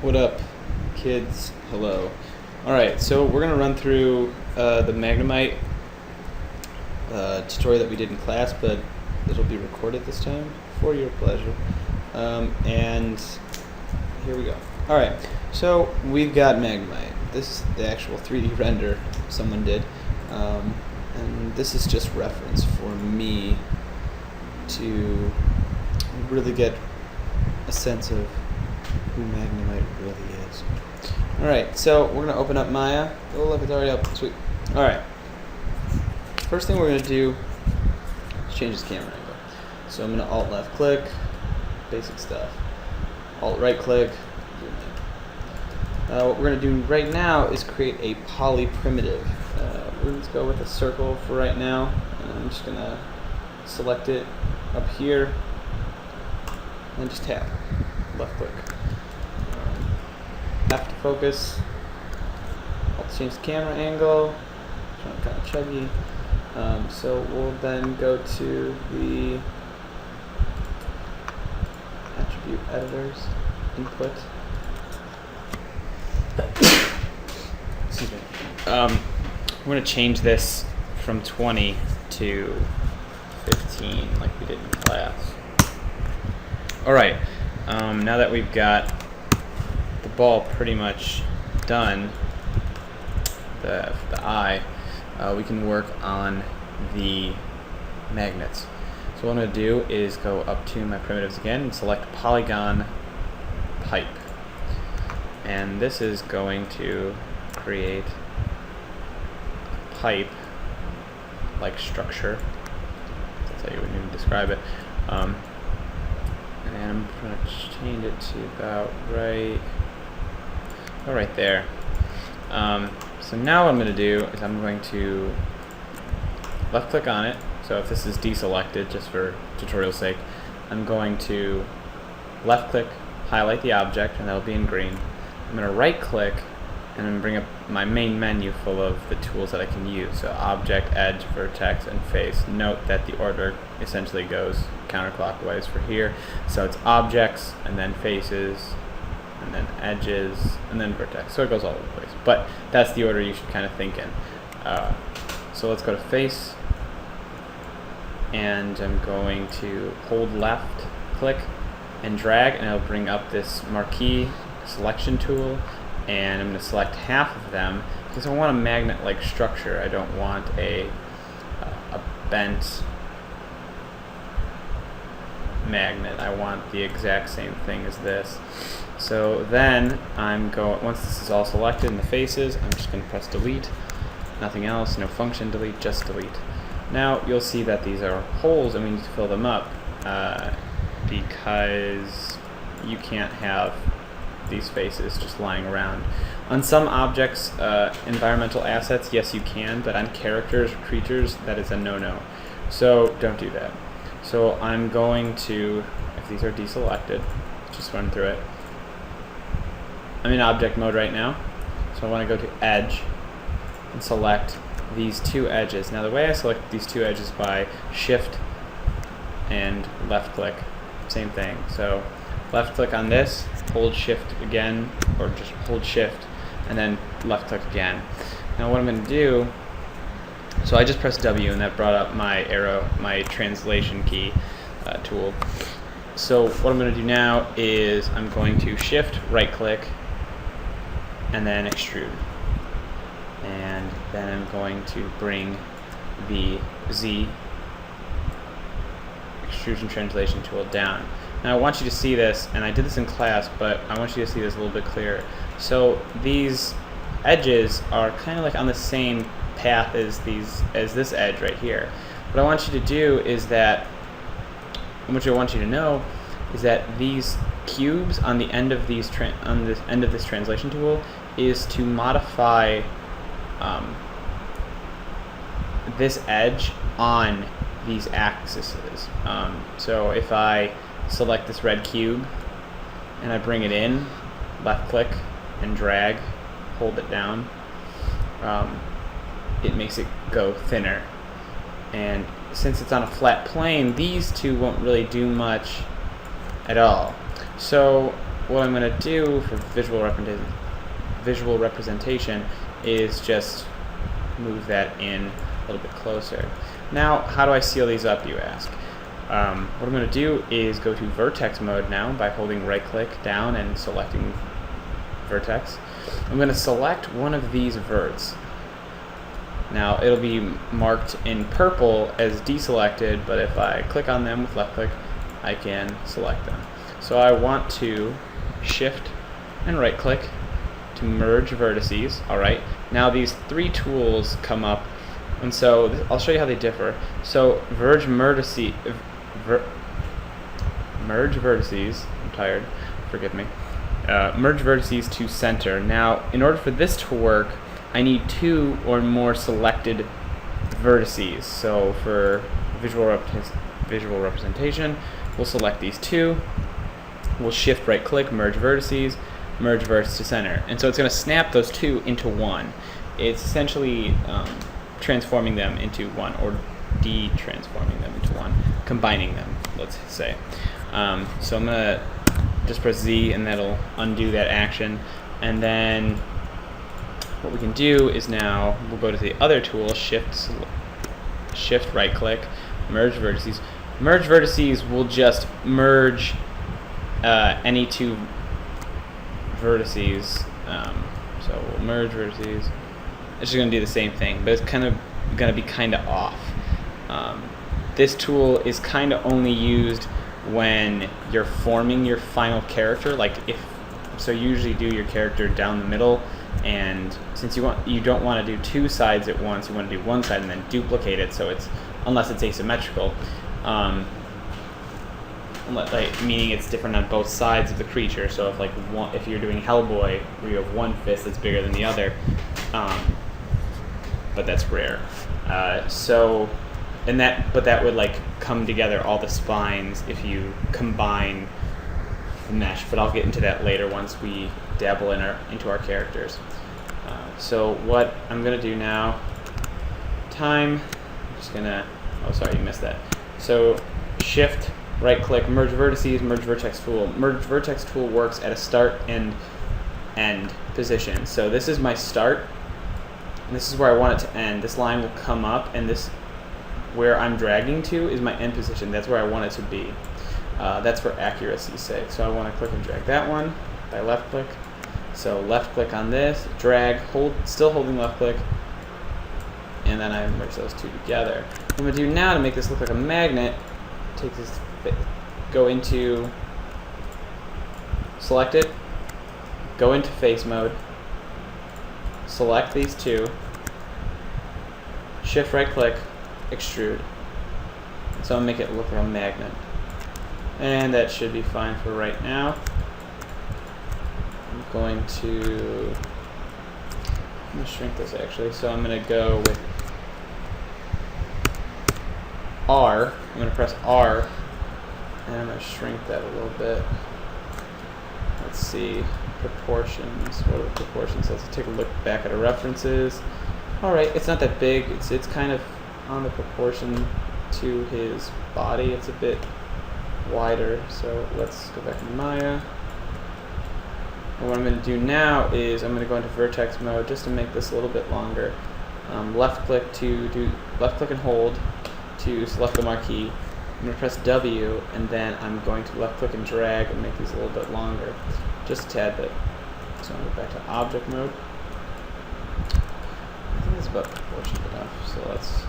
What up, kids? Hello. Alright, so we're going to run through the Magnemite tutorial that we did in class, but it'll be recorded this time for your pleasure. And here we go. Alright, so we've got Magnemite. This is the actual 3D render someone did. And this is just reference for me to really get a sense of who Magnemite really is. Alright, so we're going to open up Maya. Oh look, it's already up. Sweet. Alright. First thing we're going to do is change this camera angle. So I'm going to Alt left click, basic stuff. Alt right click, zoom in. What we're going to do right now is create a poly primitive. We're going to go with a circle for right now. And I'm just going to select it up here and just tap. Left click. Have to focus. I'll change the camera angle. Kind of chuggy. So we'll then go to the attribute editors, input. Excuse me. I'm going to change this from 20 to 15 like we did in class. Alright, now that we've got the ball pretty much done, the eye, we can work on the magnets. So what I'm going to do is go up to my primitives again and select polygon pipe. And this is going to create a pipe-like structure. That's how you would even describe it. And I'm going to change it to about right there. So now what I'm going to do is I'm going to left click on it. So if this is deselected, just for tutorial's sake, I'm going to left click, highlight the object, and that'll be in green. I'm going to right click and then bring up my main menu full of the tools that I can use. So object, edge, vertex, and face. Note that the order essentially goes counterclockwise for here. So it's objects, and then faces, and then edges, and then vertex. So it goes all over the place. But that's the order you should kind of think in. So let's go to face, and I'm going to hold left click and drag, and it'll bring up this marquee selection tool, and I'm going to select half of them because I want a magnet-like structure. I don't want a bent magnet. I want the exact same thing as this. So then once this is all selected in the faces, I'm just going to press delete. Nothing else, no function delete, just delete. Now you'll see that these are holes and we need to fill them up because you can't have these faces just lying around. On some objects, environmental assets, yes you can, but on characters or creatures, that is a no-no. So don't do that. So I'm going to, if these are deselected, just run through it. I'm in object mode right now, so I want to go to edge and select these two edges. Now the way I select these two edges by shift and left click, same thing. So left click on this, hold shift again, or just hold shift, and then left click again. Now what I'm going to do, so I just pressed W and that brought up my arrow, my translation key tool. So what I'm going to do now is I'm going to shift, right click, and then extrude. And then I'm going to bring the Z extrusion translation tool down. Now I want you to see this, and I did this in class, but I want you to see this a little bit clearer. So these edges are kind of like on the same path as this edge right here. What I want you to do is that, what I want you to know is that these cubes on the end of these on the end of this translation tool is to modify this edge on these axes. So if I select this red cube and I bring it in, left click and drag, hold it down, it makes it go thinner. And since it's on a flat plane, these two won't really do much at all. So what I'm going to do for visual representation is just move that in a little bit closer. Now, how do I seal these up, you ask? What I'm going to do is go to vertex mode now by holding right click down and selecting vertex. I'm going to select one of these verts. Now it'll be marked in purple as deselected, but if I click on them with left click, I can select them. So I want to shift and right click to merge vertices. Alright, now these three tools come up, and so I'll show you how they differ. So merge vertices, I'm tired, forgive me. Merge vertices to center. Now, in order for this to work, I need two or more selected vertices. So for visual representation, we'll select these two. We'll shift right click, merge vertices to center. And so it's going to snap those two into one. It's essentially transforming them into one, or de-transforming them into one, combining them, let's say. So I'm going to just press Z and that'll undo that action. And then what we can do is now we'll go to the other tool, shift right click, merge vertices. Merge vertices will just merge any two vertices. So we'll merge vertices. It's just going to do the same thing, but it's kind of going to be kind of off. This tool is kind of only used when you're forming your final character. Like so you usually do your character down the middle, and since you don't want to do two sides at once, you want to do one side and then duplicate it, so it's, unless it's asymmetrical, meaning it's different on both sides of the creature. So if you're doing Hellboy where you have one fist that's bigger than the other, but that's rare. But that would come together all the spines if you combine the mesh. But I'll get into that later once we dabble into our characters. So what I'm gonna do now, I'm just gonna, oh sorry, you missed that. So shift, right click, merge vertices, merge vertex tool. Merge vertex tool works at a start and end position. So this is my start, and this is where I want it to end. This line will come up, and this, where I'm dragging to, is my end position. That's where I want it to be. That's for accuracy's sake. So I want to click and drag that one by left click. So left click on this, drag, still holding left click, and then I merge those two together. What I'm going to do now to make this look like a magnet, take this, go into, select it, go into face mode, select these two, shift right click, extrude. So I'll make it look like a magnet. And that should be fine for right now. I'm going to shrink this actually. So I'm going to go with R. I'm going to press R, and I'm going to shrink that a little bit. Let's see, proportions. What are the proportions? Let's take a look back at our references. All right, it's not that big. It's kind of on the proportion to his body. It's a bit wider. So let's go back to Maya. And what I'm going to do now is I'm going to go into vertex mode just to make this a little bit longer. Left click and hold to select the marquee. I'm going to press W, and then I'm going to left click and drag and make these a little bit longer, just a tad bit. So I'm going to go back to object mode. I think it's about proportionate enough. So let's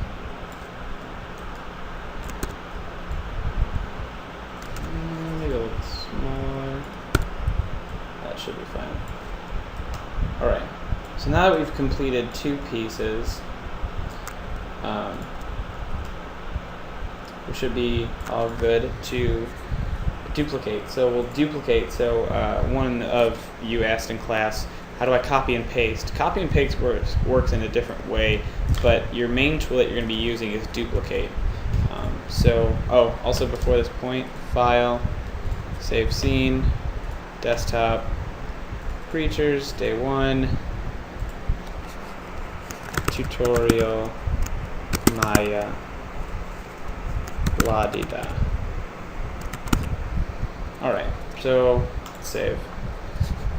maybe a little bit smaller. That should be fine. Alright, so now that we've completed two pieces, we should be all good to duplicate. So we'll duplicate. So one of you asked in class, how do I copy and paste? Copy and paste works in a different way, but your main tool that you're going to be using is duplicate. Also before this point, File, Save Scene, Desktop, Creatures, Day 1, Tutorial, Maya, La-di-da. Alright, so save.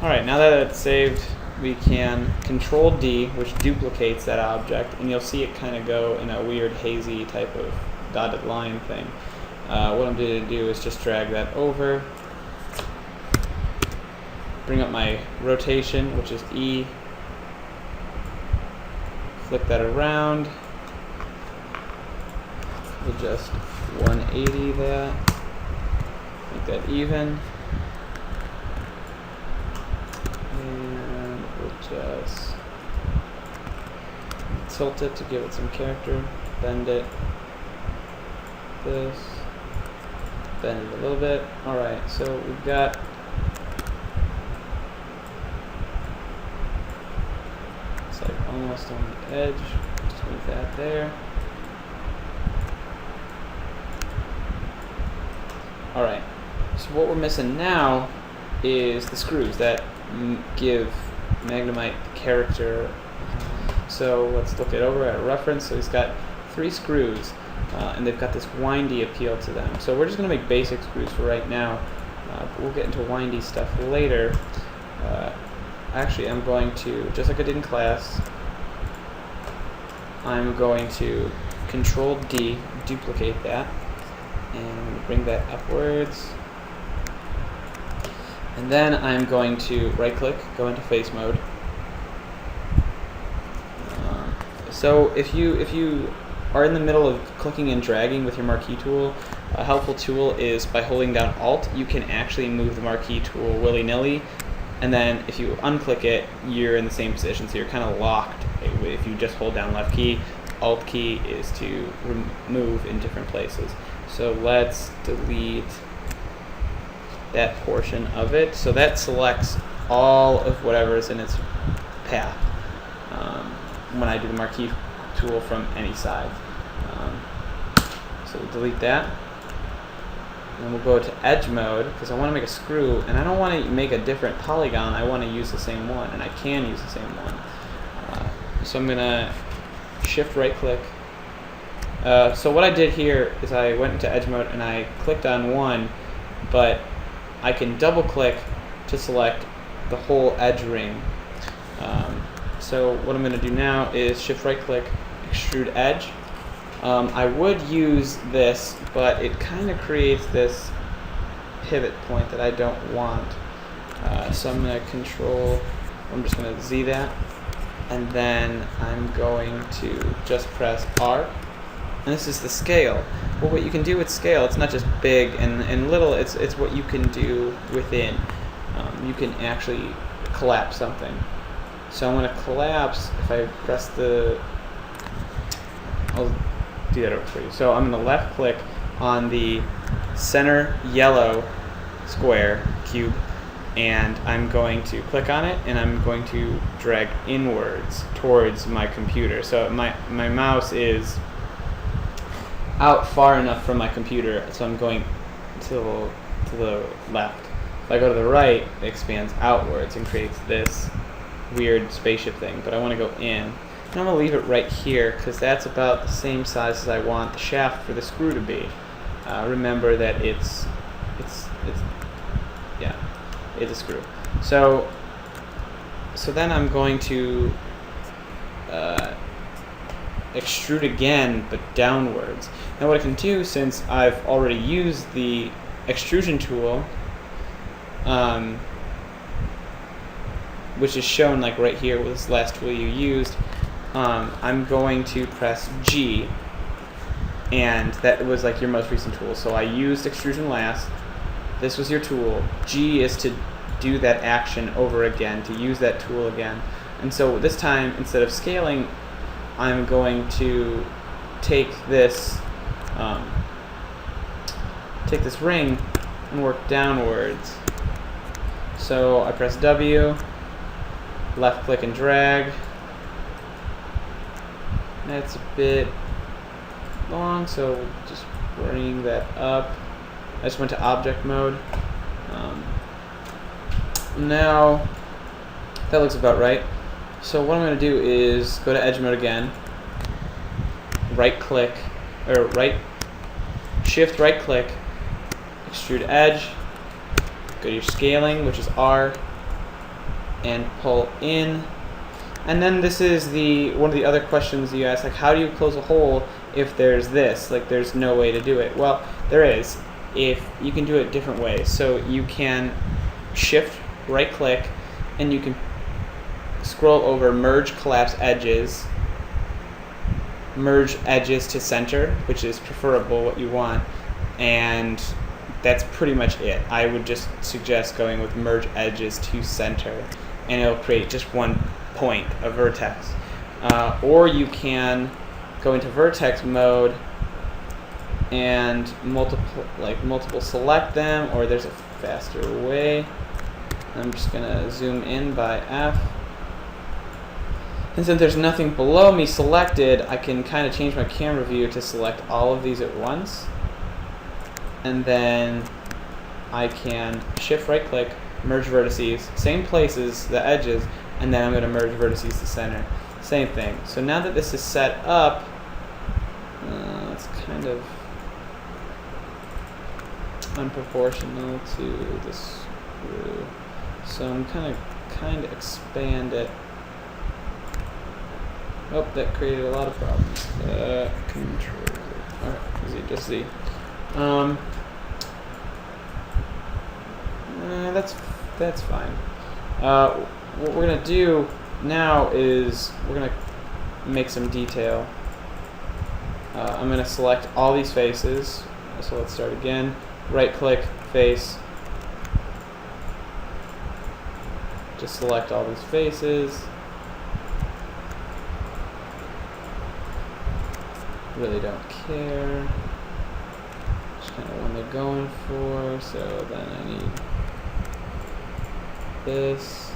Alright, now that it's saved, we can Control D, which duplicates that object, and you'll see it kind of go in a weird hazy type of dotted line thing. What I'm going to do is just drag that over, bring up my rotation, which is E, flip that around, we'll just 180 that, make that even, and we'll just tilt it to give it some character, bend it, this, bend it a little bit. Alright, so we've got it's like almost on the edge. Just move that there. Alright, so what we're missing now is the screws that give Magnemite character. So let's look it over at a reference. So he's got 3 screws. And they've got this windy appeal to them. So we're just going to make basic screws for right now, but we'll get into windy stuff later. Actually, I'm going to, just like I did in class, I'm going to Control D, duplicate that, and bring that upwards. And then I'm going to right-click, go into face mode. So if you are in the middle of clicking and dragging with your marquee tool, a helpful tool is by holding down Alt, you can actually move the marquee tool willy-nilly, and then if you unclick it, you're in the same position, so you're kind of locked. If you just hold down left key, Alt key is to move in different places. So let's delete that portion of it. So that selects all of whatever is in its path when I do the marquee tool from any side. So we'll delete that. And we'll go to edge mode because I want to make a screw and I don't want to make a different polygon. I want to use the same one, and I can use the same one. So I'm going to shift right click. So what I did here is I went into edge mode and I clicked on one, but I can double click to select the whole edge ring. So what I'm going to do now is shift right click, extrude edge. I would use this, but it kind of creates this pivot point that I don't want. So I'm going to I'm just going to Z that, and then I'm going to just press R. And this is the scale. Well, what you can do with scale, it's not just big and little, it's what you can do within. You can actually collapse something. So I'm going to collapse, if I press I'll do that over for you. So I'm going to left click on the center yellow square cube, and I'm going to click on it, and I'm going to drag inwards towards my computer. So my mouse out far enough from my computer, so I'm going to the left. If I go to the right, it expands outwards and creates this weird spaceship thing, but I want to go in. And I'm going to leave it right here because that's about the same size as I want the shaft for the screw to be. Remember that it's a screw. So then I'm going to extrude again, but downwards. Now what I can do, since I've already used the extrusion tool, which is shown like right here with this last tool you used, I'm going to press G, and that was like your most recent tool. So I used extrusion last. This was your tool. G is to do that action over again, to use that tool again. And so this time, instead of scaling, I'm going to take this ring and work downwards. So I press W, left click and drag. That's a bit long, so just bring that up. I just went to object mode. Now that looks about right. So what I'm going to do is go to edge mode again, right click, or shift right click, extrude edge, Go to your scaling, which is R, and pull in. And then this is one of the other questions you ask, like how do you close a hole if there's this? Like there's no way to do it. Well, there is. If you can do it different ways. So you can shift, right click, and you can scroll over merge collapse edges, merge edges to center, which is preferable what you want, and that's pretty much it. I would just suggest going with merge edges to center, and it'll create just one point, a vertex. Or you can go into vertex mode and multiple select them, or there's a faster way. I'm just gonna zoom in by F. And since there's nothing below me selected, I can kind of change my camera view to select all of these at once. And then I can shift right click, merge vertices, same places, the edges, and then I'm going to merge vertices to center. Same thing. So now that this is set up, it's kind of unproportional to the screw. So I'm kind of expand it. Oh, that created a lot of problems. Control. Alright, Z, just Z. That's fine. What we're gonna do now is we're gonna make some detail. I'm gonna select all these faces. So let's start again. Right click, face. Just select all these faces. Really don't care. Just kind of what they're going for. So then I need this.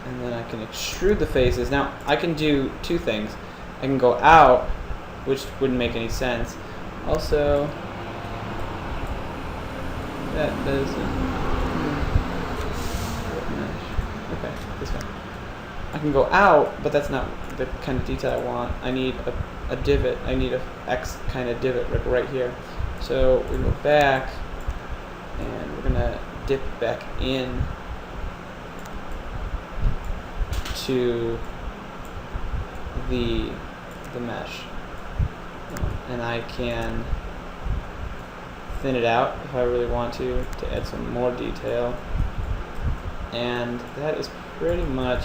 And then I can extrude the faces. Now I can do two things. I can go out, which wouldn't make any sense. Also, that doesn't. Okay, this one. I can go out, but that's not the kind of detail I want. I need a divot. I need a X kind of divot right here. So we go back, and we're gonna dip back in to the mesh, and I can thin it out if I really want to add some more detail. And that is pretty much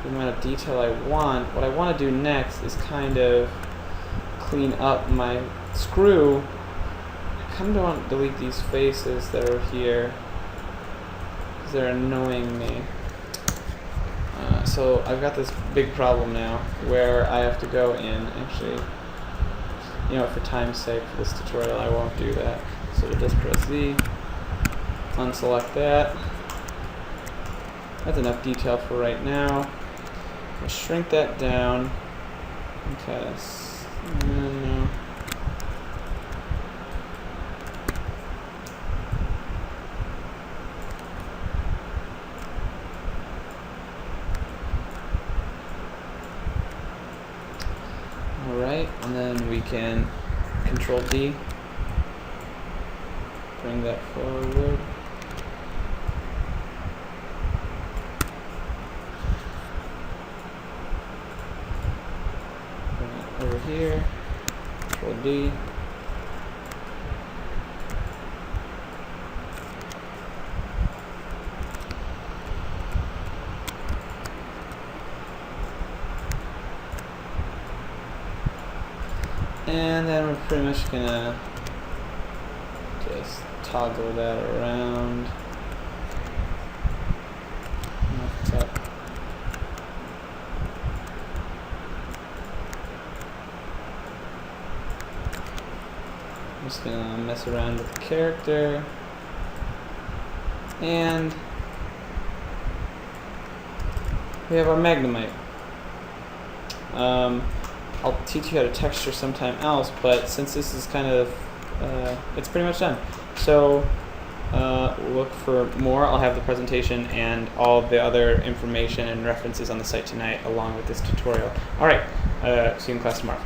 the amount of detail I want. What I want to do next is kind of clean up my screw. I kind of don't want to delete these faces that are here because they're annoying me. So I've got this big problem now where I have to go in. Actually, you know, for time's sake, for this tutorial, I won't do that. So just press Z, unselect that. That's enough detail for right now. I'll shrink that down. Okay. No. Alright, and then we can Control D, bring that forward. Bring it over here, Control D. And then we're pretty much gonna just toggle that around. I'm just gonna mess around with the character. And we have our Magnemite. I'll teach you how to texture sometime else, but since this is kind of, it's pretty much done. So look for more. I'll have the presentation and all the other information and references on the site tonight along with this tutorial. All right, see you in class tomorrow.